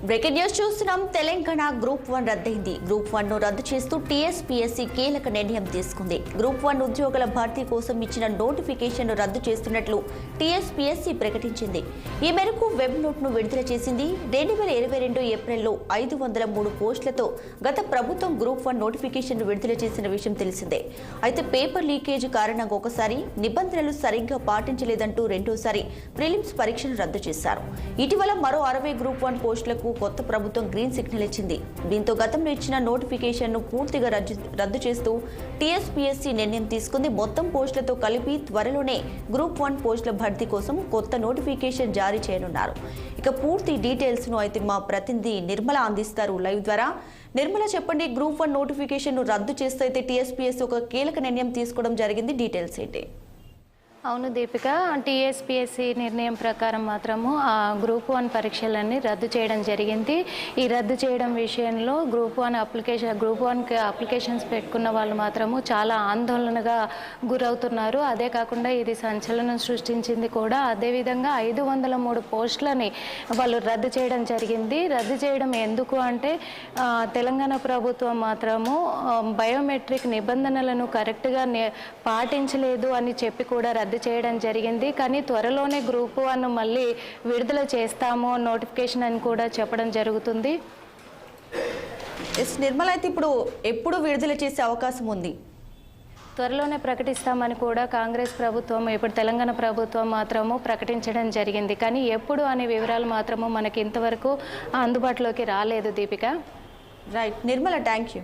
Breaking news చూస్తున్నాం. Telangana group 1 రద్దయింది. Group 1 ను రద్దు చేస్తూ టీఎస్పీఎస్సీ కీలక నిర్ణయం తీసుకుంది. గ్రూప్ 1 ఉద్యోగుల భర్తీ కోసం ఇచ్చిన నోటిఫికేషన్ ను రద్దు చేస్తున్నట్లు టీఎస్పీఎస్సీ ప్రకటించింది. ఈ మేరకు వెబ్ నోట్ ను విడుదల చేసింది. 2022 ఏప్రిల్లో 503 పోస్టులతో గత ప్రభుత్వం గ్రూప్ 1 నోటిఫికేషన్ ను విడుదల చేసిన విషయం తెలిసిందే. అయితే పేపర్ లీకేజ్ కారణంగా ఒకసారి నిబంధనలు సరిగ్గా పాటించలేదంటూ రెండోసారి ప్రిలిమ్స్ పరీక్షను రద్దు చేశారు. ఇటీవల మరో 60 గ్రూప్ 1 పోస్టులకు కొత్త ప్రభుత్వం గ్రీన్ సిగ్నల్ ఇచ్చింది. దీంతో గతంలో ఇచ్చిన నోటిఫికేషన్ ను పూర్తిగా రద్దు చేస్తూ టీఎస్పీఎస్సీ నిర్ణయం తీసుకుంది. మొత్తం పోస్టులతో కలిపి త్వరలోనే గ్రూప్ 1 పోస్టుల భర్తీ కోసం కొత్త నోటిఫికేషన్ జారీ చేయనున్నారు. ఇక పూర్తి డీటెయిల్స్ ను అయితే మా ప్రతినిధి నిర్మల అందిస్తారు లైవ్ ద్వారా. నిర్మల, చెప్పండి, గ్రూప్ 1 నోటిఫికేషన్ ను రద్దు చేస్తే అయితే టీఎస్పీఎస్సీ ఒక కీలక నిర్ణయం తీసుకోవడం జరిగింది. డీటెయిల్స్ ఏంటి? అవును దీపిక, టీఎస్పీఎస్సీ నిర్ణయం ప్రకారం మాత్రము ఆ గ్రూప్ 1 పరీక్షలన్నీ రద్దు చేయడం జరిగింది. ఈ రద్దు చేయడం విషయంలో గ్రూప్ 1కి అప్లికేషన్స్ పెట్టుకున్న వాళ్ళు మాత్రము చాలా ఆందోళనగా గురవుతున్నారు. అదే కాకుండా ఇది సంచలనం సృష్టించింది కూడా. అదేవిధంగా 503 పోస్టులని వాళ్ళు రద్దు చేయడం జరిగింది. రద్దు చేయడం ఎందుకు అంటే తెలంగాణ ప్రభుత్వం మాత్రము బయోమెట్రిక్ నిబంధనలను కరెక్ట్గా పాటించలేదు అని చెప్పి కూడా రద్దు చేయడం జరిగింది. కానీ త్వరలోనే గ్రూప్ 1 మళ్ళీ విడుదల చేస్తాము నోటిఫికేషన్ అని కూడా చెప్పడం జరుగుతుంది. నిర్మల, అయితే ఇప్పుడు ఎప్పుడు విడుదల చేసే అవకాశం ఉంది? త్వరలోనే ప్రకటిస్తామని కూడా కాంగ్రెస్ ప్రభుత్వం, ఇప్పుడు తెలంగాణ ప్రభుత్వం మాత్రము ప్రకటించడం జరిగింది. కానీ ఎప్పుడు అనే వివరాలు మాత్రము మనకి ఇంతవరకు అందుబాటులోకి రాలేదు Deepika. Right Nirmala, thank you.